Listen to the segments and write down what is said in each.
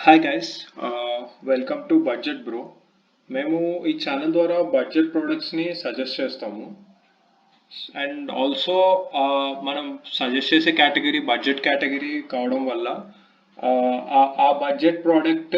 Hi guys, welcome to budget bro. మేము ఈ channel ద్వారా బడ్జెట్ ప్రోడక్ట్స్ని సజెస్ట్ చేస్తాము. అండ్ ఆల్సో మనం సజెస్ట్ చేసే కేటగిరీ బడ్జెట్ కేటగిరీ కావడం వల్ల ఆ బడ్జెట్ ప్రోడక్ట్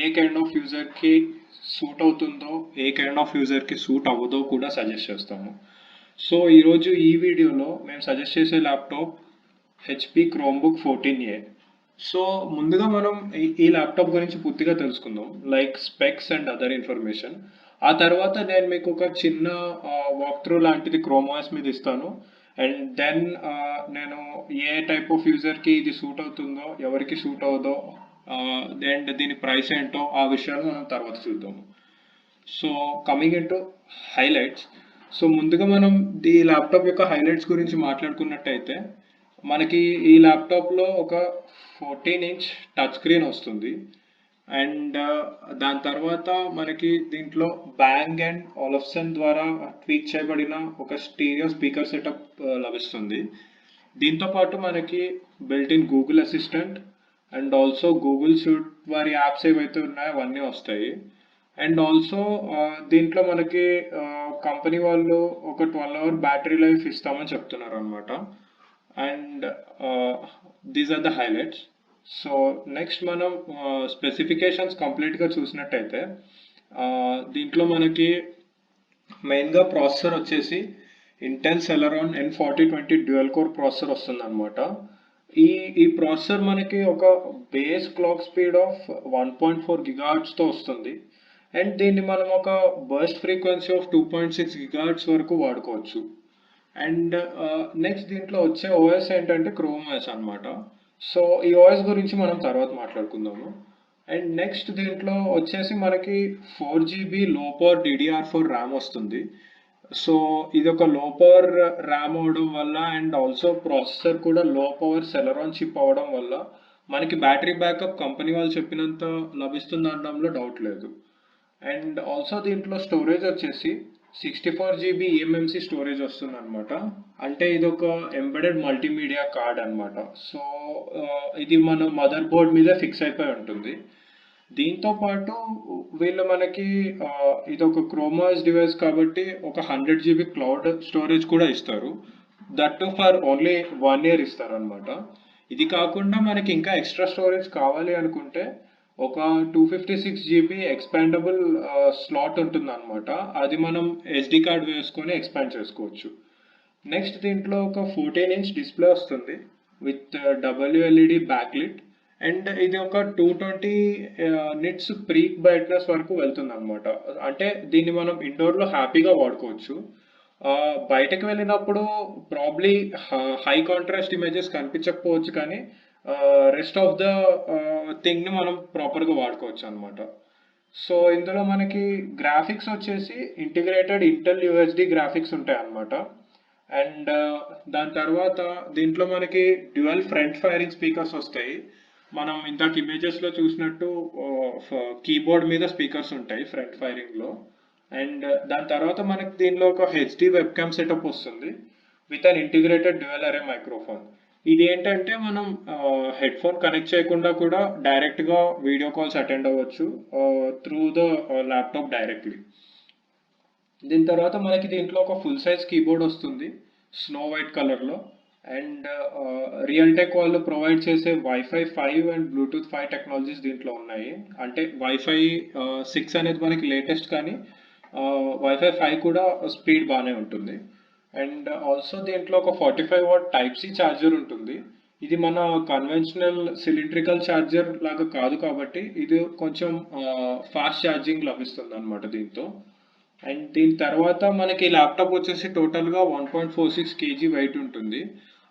ఏ కైండ్ ఆఫ్ యూజర్కి సూట్ అవుతుందో, ఏ కైండ్ ఆఫ్ యూజర్కి సూట్ అవ్వదో కూడా సజెస్ట్ చేస్తాము. సో ఈరోజు ఈ వీడియోలో మేము సజెస్ట్ చేసే ల్యాప్టాప్ హెచ్పి క్రోమ్బుక్ 14A. సో ముందుగా మనం ఈ ల్యాప్టాప్ గురించి పూర్తిగా తెలుసుకుందాం, like specs and other information. ఆ తర్వాత నేను మీకు ఒక చిన్న వాక్ త్రూ లాంటిది క్రోమాస్ మీద ఇస్తాను. అండ్ దెన్ నేను ఏ టైప్ ఆఫ్ యూజర్కి ఇది సూట్ అవుతుందో, ఎవరికి సూట్ అవుదో, అండ్ దీని ప్రైస్ ఏంటో ఆ విషయాలు మనం తర్వాత చూద్దాము. So coming in to highlights. So ముందుగా మనం ఈ ల్యాప్టాప్ యొక్క హైలైట్స్ గురించి మాట్లాడుకున్నట్టయితే, మనకి ఈ ల్యాప్టాప్లో ఒక 14-inch టచ్ స్క్రీన్ వస్తుంది. అండ్ దాని తర్వాత మనకి దీంట్లో బ్యాంగ్ అండ్ ఆలఫ్సన్ ద్వారా ట్వీక్ చేయబడిన ఒక స్టీరియో స్పీకర్ సెటప్ లభిస్తుంది. దీంతో పాటు మనకి built in Google assistant and also Google suit వారి యాప్స్ ఏవైతే ఉన్నాయో అవన్నీ వస్తాయి. అండ్ ఆల్సో దీంట్లో మనకి కంపెనీ వాళ్ళు ఒక 12-hour బ్యాటరీ లైఫ్ ఇస్తామని చెప్తున్నారు అనమాట. And these are the highlights. So next మనం స్పెసిఫికేషన్స్ కంప్లీట్గా చూసినట్టయితే, దీంట్లో మనకి మెయిన్గా ప్రాసెసర్ వచ్చేసి Intel Celeron N4020 dual core processor వస్తుంది అనమాట. ఈ ప్రాసెసర్ మనకి ఒక బేస్ క్లాక్ స్పీడ్ ఆఫ్ 1.4 GHzతో వస్తుంది. అండ్ దీన్ని మనం ఒక బర్స్ట్ ఫ్రీక్వెన్సీ ఆఫ్ 2.6 GHz వరకు వాడుకోవచ్చు. అండ్ నెక్స్ట్ దీంట్లో వచ్చే ఓఎస్ ఏంటంటే క్రోమ్ ఓఎస్ అనమాట. సో ఈ ఓఎస్ గురించి మనం తర్వాత మాట్లాడుకుందాము. అండ్ నెక్స్ట్ దీంట్లో వచ్చేసి మనకి 4GB లో పవర్ DDR4 ర్యామ్ వస్తుంది. సో ఇది ఒక లో పవర్ ర్యామ్ అవడం వల్ల అండ్ ఆల్సో ప్రాసెసర్ కూడా లో పవర్ సెలరాన్ చిప్ అవడం వల్ల మనకి బ్యాటరీ బ్యాకప్ కంపెనీ వాళ్ళు చెప్పినంత లభిస్తుంది అనడంలో డౌట్ లేదు. అండ్ ఆల్సో దీంట్లో స్టోరేజ్ వచ్చేసి 64GB eMMC స్టోరేజ్ వస్తుంది అనమాట. అంటే ఇది ఒక ఎంబెడెడ్ మల్టీమీడియా కార్డ్ అనమాట. సో ఇది మన మదర్ బోర్డ్ మీద ఫిక్స్ అయిపోయి ఉంటుంది. దీంతో పాటు వీళ్ళు మనకి ఇది ఒక క్రోమాస్ డివైస్ కాబట్టి ఒక 100GB క్లౌడ్ స్టోరేజ్ కూడా ఇస్తారు. దట్ ఫర్ ఓన్లీ 1 year ఇస్తారు అనమాట. ఇది కాకుండా మనకి ఇంకా ఎక్స్ట్రా స్టోరేజ్ కావాలి అనుకుంటే ఒక 256GB ఎక్స్పాండబుల్ స్లాట్ ఉంటుంది అనమాట. అది మనం SD కార్డ్ వేసుకొని ఎక్స్పాండ్ చేసుకోవచ్చు. నెక్స్ట్ దీంట్లో ఒక 14-inch డిస్ప్లే వస్తుంది విత్ WLED బ్యాక్లిట్. అండ్ ఇది ఒక 220 nits ప్రీక్ బ్రైట్నెస్ వరకు వెళ్తుంది అనమాట. అంటే దీన్ని మనం ఇండోర్లో హ్యాపీగా వాడుకోవచ్చు. బయటకు వెళ్ళినప్పుడు ప్రాబ్లీ హై కాంట్రాస్ట్ ఇమేజెస్ కనిపించకపోవచ్చు, కానీ రెస్ట్ ఆఫ్ ద థింగ్ని మనం ప్రాపర్గా వాడుకోవచ్చు అనమాట. సో ఇందులో మనకి గ్రాఫిక్స్ వచ్చేసి ఇంటిగ్రేటెడ్ ఇంటెల్ యూఎస్డి గ్రాఫిక్స్ ఉంటాయి అన్నమాట. అండ్ దాని తర్వాత దీంట్లో మనకి డ్యూయల్ ఫ్రంట్ ఫైరింగ్ స్పీకర్స్ వస్తాయి. మనం ఇందాక ఇమేజెస్లో చూసినట్టు కీబోర్డ్ మీద స్పీకర్స్ ఉంటాయి ఫ్రంట్ ఫైరింగ్లో. అండ్ దాని తర్వాత మనకి దీనిలో ఒక హెచ్డి వెబ్ క్యామ్ సెటప్ వస్తుంది విత్ అన్ ఇంటిగ్రేటెడ్ డ్యూయల్ అరే మైక్రోఫోన్. ఇది ఏంటంటే మనం హెడ్ ఫోన్ కనెక్ట్ చేయకుండా కూడా డైరెక్ట్గా వీడియో కాల్స్ అటెండ్ అవ్వచ్చు త్రూ ద ల్యాప్టాప్ డైరెక్ట్లీ. దీని తర్వాత మనకి దీంట్లో ఒక ఫుల్ సైజ్ కీబోర్డ్ వస్తుంది స్నో వైట్ కలర్లో. అండ్ రియల్ టెక్ వాళ్ళు ప్రొవైడ్ చేసే వైఫై 5 అండ్ బ్లూటూత్ 5 టెక్నాలజీస్ దీంట్లో ఉన్నాయి. అంటే వైఫై 6 అనేది మనకి లేటెస్ట్, కానీ వైఫై 5 కూడా స్పీడ్ బాగానే ఉంటుంది. అండ్ ఆల్సో దీంట్లో ఒక 45W Type-C ఛార్జర్ ఉంటుంది. ఇది మన కన్వెన్షనల్ సిలిండ్రికల్ ఛార్జర్ లాగా కాదు కాబట్టి ఇది కొంచెం ఫాస్ట్ ఛార్జింగ్ లభిస్తుంది అనమాట దీంతో. అండ్ దీని తర్వాత మనకి ల్యాప్టాప్ వచ్చేసి టోటల్గా 1.46 kg వెయిట్ ఉంటుంది.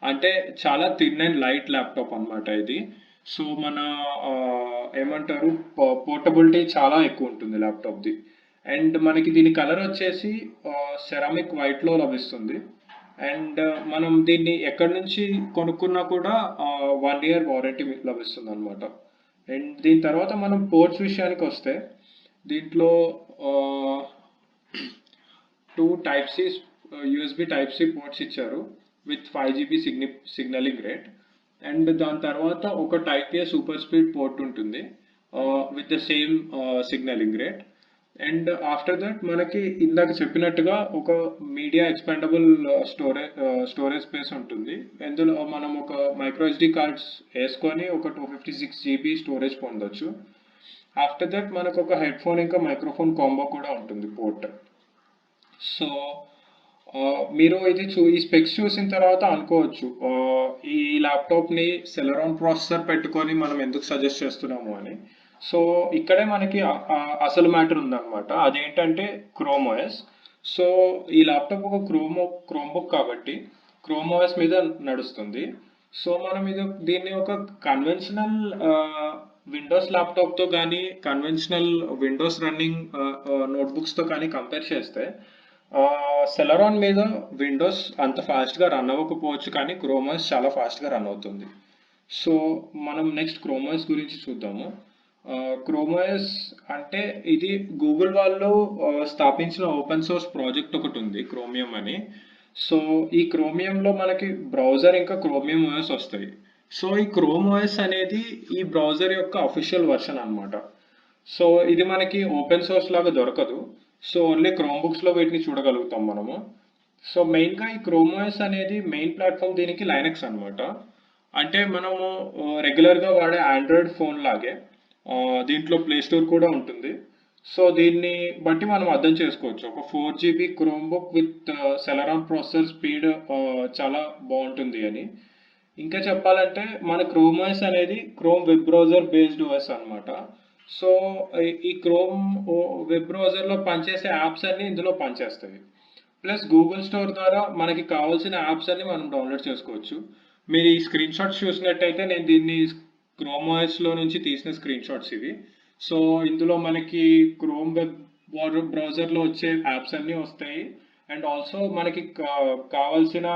అంటే చాలా థిన్ అండ్ లైట్ ల్యాప్టాప్ అనమాట ఇది. సో మన ఏమంటారు, పోర్టబిలిటీ చాలా ఎక్కువ ఉంటుంది ల్యాప్టాప్ది. అండ్ మనకి దీని కలర్ వచ్చేసి సెరామిక్ వైట్లో లభిస్తుంది. అండ్ మనం దీన్ని ఎక్కడి నుంచి కొనుక్కున్నా కూడా 1 year వారంటీ లభిస్తుంది అనమాట. అండ్ దీని తర్వాత మనం పోర్ట్స్ విషయానికి వస్తే, దీంట్లో 2 Type-C USB Type-C పోర్ట్స్ ఇచ్చారు with 5GB signalling rate. And దాని తర్వాత ఒక Type-A సూపర్ స్పీడ్ పోర్ట్ ఉంటుంది with the same signalling rate. And after that మనకి ఇందాక చెప్పినట్టుగా ఒక మీడియా ఎక్స్పాండబుల్ స్టోరేజ్ స్పేస్ ఉంటుంది. ఇందులో మనం ఒక మైక్రో ఎస్డి కార్డ్స్ వేసుకొని ఒక 256 GB స్టోరేజ్ పొందొచ్చు. ఆఫ్టర్ దట్ మనకు ఒక హెడ్ ఫోన్ ఇంకా మైక్రోఫోన్ కాంబో కూడా ఉంటుంది పోర్ట్. సో మీరు ఈ స్పెక్స్ చూసిన తర్వాత అనుకోవచ్చు ఈ ల్యాప్టాప్ని సెలరాన్ ప్రాసెసర్ పెట్టుకొని మనం ఎందుకు సజెస్ట్ చేస్తున్నాము అని. సో ఇక్కడే మనకి అసలు మ్యాటర్ ఉందన్నమాట. అదేంటంటే క్రోమ్ ఓఎస్. సో ఈ ల్యాప్టాప్ ఒక క్రోమ్బుక్ కాబట్టి క్రోమ్ ఓఎస్ మీద నడుస్తుంది. సో మనం దీన్ని ఒక కన్వెన్షనల్ విండోస్ ల్యాప్టాప్తో కానీ కన్వెన్షనల్ విండోస్ రన్నింగ్ నోట్బుక్స్తో కానీ కంపేర్ చేస్తే సెలరాన్ మీద విండోస్ అంత ఫాస్ట్గా రన్ అవ్వకపోవచ్చు, కానీ క్రోమ్ ఓఎస్ చాలా ఫాస్ట్గా రన్ అవుతుంది. సో మనం నెక్స్ట్ క్రోమ్ ఓఎస్ గురించి చూద్దాము. క్రోమ్ ఓఎస్ అంటే ఇది గూగుల్ వాళ్ళు స్థాపించిన ఓపెన్ సోర్స్ ప్రాజెక్ట్ ఒకటి ఉంది, క్రోమియం అని. సో ఈ క్రోమియంలో మనకి బ్రౌజర్ ఇంకా క్రోమియం ఓఎస్ వస్తాయి. సో ఈ క్రోమ్ ఓఎస్ అనేది ఈ బ్రౌజర్ యొక్క అఫీషియల్ వర్షన్ అన్నమాట. సో ఇది మనకి ఓపెన్ సోర్స్ లాగా దొరకదు. సో ఓన్లీ క్రోమ్ బుక్స్లో వీటిని చూడగలుగుతాం మనము. సో మెయిన్గా ఈ క్రోమ్ ఓఎస్ అనేది మెయిన్ ప్లాట్ఫామ్ దీనికి లైనక్స్ అనమాట. అంటే మనము రెగ్యులర్గా వాడే ఆండ్రాయిడ్ ఫోన్ లాగే దీంట్లో ప్లే స్టోర్ కూడా ఉంటుంది. సో దీన్ని బట్టి మనం అర్థం చేసుకోవచ్చు ఒక 4 GB Chrome book with Celeron processor speed చాలా బాగుంటుంది అని. ఇంకా చెప్పాలంటే మన క్రోమ్ ఓఎస్ అనేది Chrome web browser based OS అనమాట. సో ఈ క్రోమ్ వెబ్ బ్రౌజర్లో పనిచేసే యాప్స్ అన్ని ఇందులో పనిచేస్తాయి. ప్లస్ గూగుల్ స్టోర్ ద్వారా మనకి కావాల్సిన యాప్స్ అన్ని మనం డౌన్లోడ్ చేసుకోవచ్చు. మీరు ఈ స్క్రీన్ షాట్స్ చూసినట్టయితే నేను దీన్ని క్రోమ్ ఓఎస్లో నుంచి తీసిన స్క్రీన్ షాట్స్ ఇవి. సో ఇందులో మనకి క్రోమ్ వెబ్ బ్రౌజర్లో వచ్చే యాప్స్ అన్నీ వస్తాయి. అండ్ ఆల్సో మనకి కావాల్సిన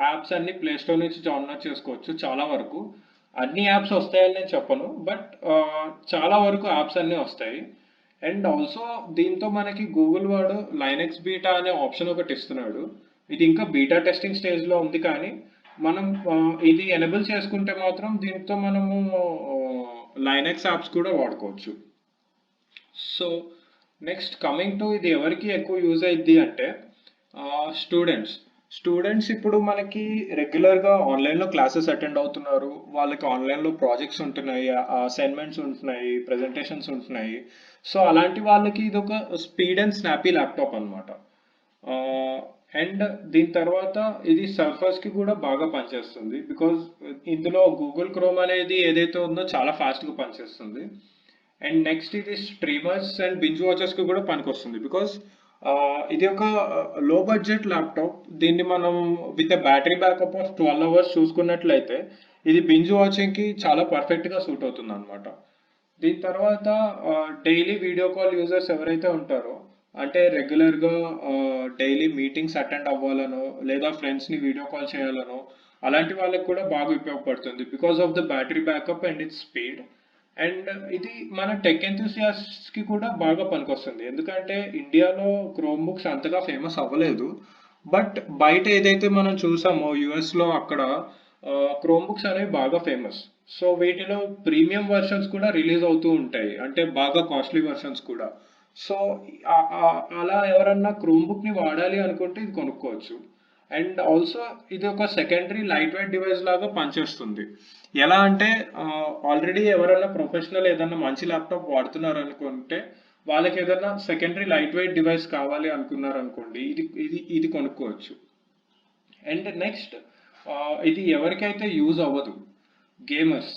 యాప్స్ అన్ని ప్లే స్టోర్ నుంచి డౌన్లోడ్ చేసుకోవచ్చు. చాలా వరకు అన్ని యాప్స్ వస్తాయని నేను చెప్పను, బట్ చాలా వరకు యాప్స్ అన్నీ వస్తాయి. అండ్ ఆల్సో దీంతో మనకి గూగుల్ వాడు లైనక్స్ బీటా అనే ఆప్షన్ ఒకటి ఇస్తున్నాడు. ఇది ఇంకా బీటా టెస్టింగ్ స్టేజ్లో ఉంది, కానీ మనం ఇది ఎనేబుల్ చేసుకుంటే మాత్రం దీంతో మనము లైనక్స్ యాప్స్ కూడా వాడుకోవచ్చు. సో నెక్స్ట్ కమింగ్ టు ఇది ఎవరికి ఎక్కువ యూజ్ అయ్యిద్ది అంటే స్టూడెంట్స్ ఇప్పుడు మనకి రెగ్యులర్గా ఆన్లైన్లో క్లాసెస్ అటెండ్ అవుతున్నారు. వాళ్ళకి ఆన్లైన్లో ప్రాజెక్ట్స్ ఉంటున్నాయి, అసైన్మెంట్స్ ఉంటున్నాయి, ప్రజెంటేషన్స్ ఉంటున్నాయి. సో అలాంటి వాళ్ళకి ఇది ఒక స్పీడ్ అండ్ స్నాపీ ల్యాప్టాప్ అనమాట. అండ్ దీని తర్వాత ఇది సర్ఫర్స్కి కూడా బాగా పనిచేస్తుంది, బికాజ్ ఇందులో గూగుల్ క్రోమ్ అనేది ఏదైతే ఉందో చాలా ఫాస్ట్గా పనిచేస్తుంది. అండ్ నెక్స్ట్ ఇది స్ట్రీమర్స్ అండ్ బింజ్ వాచర్స్కి కూడా పనికొస్తుంది, బికాజ్ ఇది ఒక లో బడ్జెట్ ల్యాప్టాప్. దీన్ని మనం with battery backup of 12 hours చూసుకున్నట్లయితే ఇది బింజ్ వాచింగ్కి చాలా పర్ఫెక్ట్గా సూట్ అవుతుంది అనమాట. దీని తర్వాత డైలీ వీడియో కాల్ యూజర్స్ ఎవరైతే ఉంటారో, అంటే రెగ్యులర్గా డైలీ మీటింగ్స్ అటెండ్ అవ్వాలనో లేదా ఫ్రెండ్స్ని వీడియో కాల్ చేయాలనో అలాంటి వాళ్ళకి కూడా బాగా ఉపయోగపడుతుంది, because of the battery backup and it's speed. And ఇది మన టెక్ ఎంతూసియాస్ట్కి కూడా బాగా పనికొస్తుంది, ఎందుకంటే ఇండియాలో క్రోమ్ బుక్స్ అంతగా ఫేమస్ అవ్వలేదు. బట్ బయట ఏదైతే మనం చూసామో యుఎస్లో అక్కడ క్రోమ్ బుక్స్ అనేవి బాగా ఫేమస్. సో వీటిలో ప్రీమియం వర్షన్స్ కూడా రిలీజ్ అవుతూ ఉంటాయి, అంటే బాగా కాస్ట్లీ వర్షన్స్ కూడా. సో అలా ఎవరన్నా క్రోమ్ బుక్ని వాడాలి అనుకుంటే ఇది కొనుక్కోవచ్చు. అండ్ ఆల్సో ఇది ఒక సెకండరీ లైట్ వెయిట్ డివైస్ లాగా పనిచేస్తుంది. ఎలా అంటే ఆల్రెడీ ఎవరైనా ప్రొఫెషనల్ ఏదన్నా మంచి ల్యాప్టాప్ వాడుతున్నారు అనుకుంటే వాళ్ళకి ఏదైనా సెకండరీ లైట్ వెయిట్ డివైస్ కావాలి అనుకున్నారు అనుకోండి, ఇది ఇది ఇది కొనుక్కోవచ్చు. అండ్ నెక్స్ట్ ఇది ఎవరికైతే యూజ్ అవ్వదు, గేమర్స్.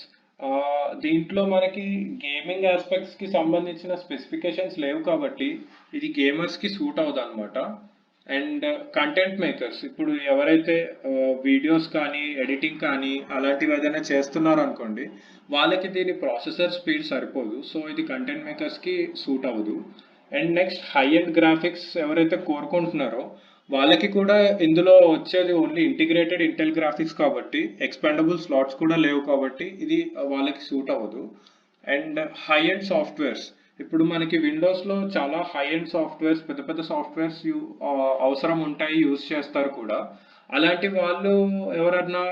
దీంట్లో మనకి గేమింగ్ ఆస్పెక్ట్స్కి సంబంధించిన స్పెసిఫికేషన్స్ లేవు కాబట్టి ఇది గేమర్స్కి సూట్ అవ్వదు అనమాట. అండ్ కంటెంట్ మేకర్స్, ఇప్పుడు ఎవరైతే వీడియోస్ కానీ ఎడిటింగ్ కానీ అలాంటివి ఏదైనా చేస్తున్నారు అనుకోండి, వాళ్ళకి దీని ప్రాసెసర్ స్పీడ్ సరిపోదు. సో ఇది కంటెంట్ మేకర్స్కి సూట్ అవ్వదు. And next high end graphics ఎవరైతే కోరుకుంటున్నారో వాళ్ళకి కూడా ఇందులో వచ్చేది ఓన్లీ ఇంటిగ్రేటెడ్ ఇంటెల్ గ్రాఫిక్స్ కాబట్టి ఎక్స్పాండబుల్ స్లాట్స్ కూడా లేవు కాబట్టి ఇది వాళ్ళకి సూట్ అవ్వదు. అండ్ హై ఎండ్ సాఫ్ట్వేర్స్, ఇప్పుడు మనకి విండోస్లో చాలా హై ఎండ్ సాఫ్ట్వేర్స్, పెద్ద పెద్ద సాఫ్ట్వేర్స్ అవసరం ఉంటాయి, యూజ్ చేస్తారు కూడా. అలాంటి వాళ్ళు ఎవరన్నా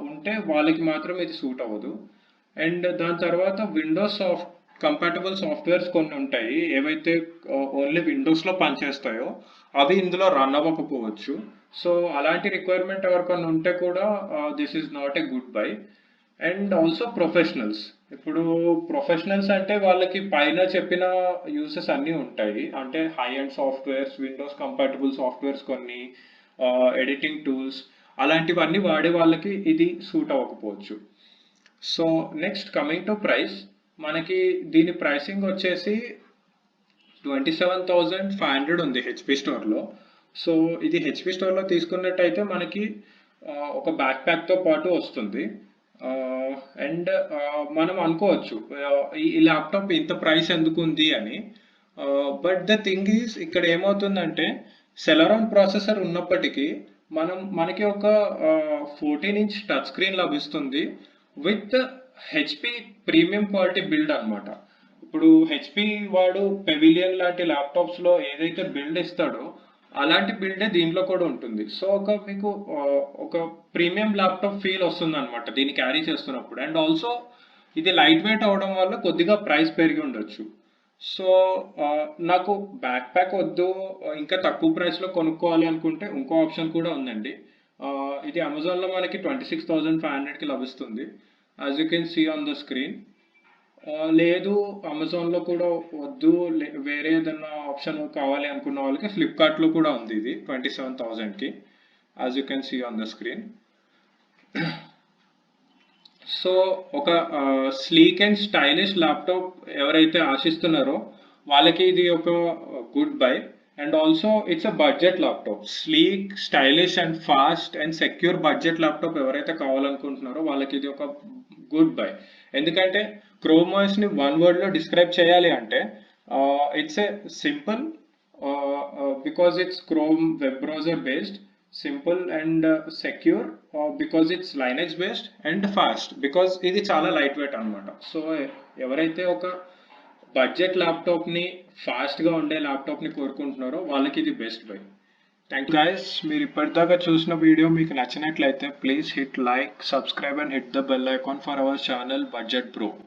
ఉంటే వాళ్ళకి మాత్రం ఇది సూట్ అవ్వదు. అండ్ దాని తర్వాత విండోస్ కంపాటబుల్ సాఫ్ట్వేర్స్ కొన్ని ఉంటాయి ఏవైతే ఓన్లీ విండోస్లో పనిచేస్తాయో అవి ఇందులో రన్ అవ్వకపోవచ్చు. సో అలాంటి రిక్వైర్మెంట్ ఎవరికన్నా ఉంటే కూడా this is not a good buy. And also professionals. ఇప్పుడు ప్రొఫెషనల్స్ అంటే వాళ్ళకి పైన చెప్పిన యూసెస్ అన్నీ ఉంటాయి. అంటే high and softwares, Windows compatible softwares కొన్ని, ఎడిటింగ్ టూల్స్, అలాంటివన్నీ వాడే వాళ్ళకి ఇది సూట్ అవ్వకపోవచ్చు. So next coming to price, మనకి దీని ప్రైసింగ్ వచ్చేసి 27,500 ఉంది హెచ్పి స్టోర్లో. సో ఇది హెచ్పి స్టోర్లో తీసుకున్నట్టయితే మనకి ఒక బ్యాక్ ప్యాక్తో పాటు వస్తుంది. అండ్ మనం అనుకోవచ్చు ఈ ల్యాప్టాప్ ఇంత ప్రైస్ ఎందుకు ఉంది అని. బట్ ద థింగ్ ఈజ్ ఇక్కడ ఏమవుతుందంటే సెలరాన్ ప్రాసెసర్ ఉన్నప్పటికీ మనకి ఒక 14-inch టచ్ స్క్రీన్ లభిస్తుంది with HP premium quality build అనమాట. ఇప్పుడు హెచ్పి వాడు పెవిలియన్ లాంటి ల్యాప్టాప్స్లో ఏదైతే బిల్డ్ ఇస్తాడో అలాంటి బిల్డే దీంట్లో కూడా ఉంటుంది. సో మీకు ఒక ప్రీమియం ల్యాప్టాప్ ఫీల్ వస్తుంది అనమాట దీన్ని క్యారీ చేస్తున్నప్పుడు. అండ్ ఆల్సో ఇది లైట్ వెయిట్ అవడం వల్ల కొద్దిగా ప్రైస్ పెరిగి ఉండొచ్చు. సో నాకు బ్యాక్ ప్యాక్ వద్దు, ఇంకా తక్కువ ప్రైస్లో కొనుక్కోవాలి అనుకుంటే ఇంకో ఆప్షన్ కూడా ఉందండి. ఇది అమెజాన్లో మనకి 26,500కి లభిస్తుంది, as you can see on the screen. లేదు అమెజాన్లో కూడా వద్దు, వేరే ఏదైనా ఆప్షన్ కావాలి అనుకున్న వాళ్ళకి ఫ్లిప్కార్ట్లో కూడా ఉంది ఇది 27,000కి, as you can see on the screen. So ఒక స్లీక్ అండ్ స్టైలిష్ ల్యాప్టాప్ ఎవరైతే ఆశిస్తున్నారో వాళ్ళకి ఇది ఒక good buy. And also it's a budget laptop. Sleek, stylish and fast and secure budget laptop ఎవరైతే కావాలనుకుంటున్నారో వాళ్ళకి ఇది ఒక గుడ్ బై. ఎందుకంటే క్రోమ్ OSని వన్ వర్డ్లో డిస్క్రైబ్ చేయాలి అంటే it's a simple, because it's Chrome web browser based, simple and secure because it's Linux based, and fast because ఇది చాలా లైట్ వెయిట్ అనమాట. సో ఎవరైతే ఒక బడ్జెట్ ల్యాప్టాప్ని, ఫాస్ట్గా ఉండే ల్యాప్టాప్ని కోరుకుంటున్నారో వాళ్ళకి ఇది best by. Thank you guys. మీరు ఇప్పటిదాకా చూసిన వీడియో మీకు నచ్చినట్లయితే please hit like, subscribe and hit the bell icon for our channel budget bro.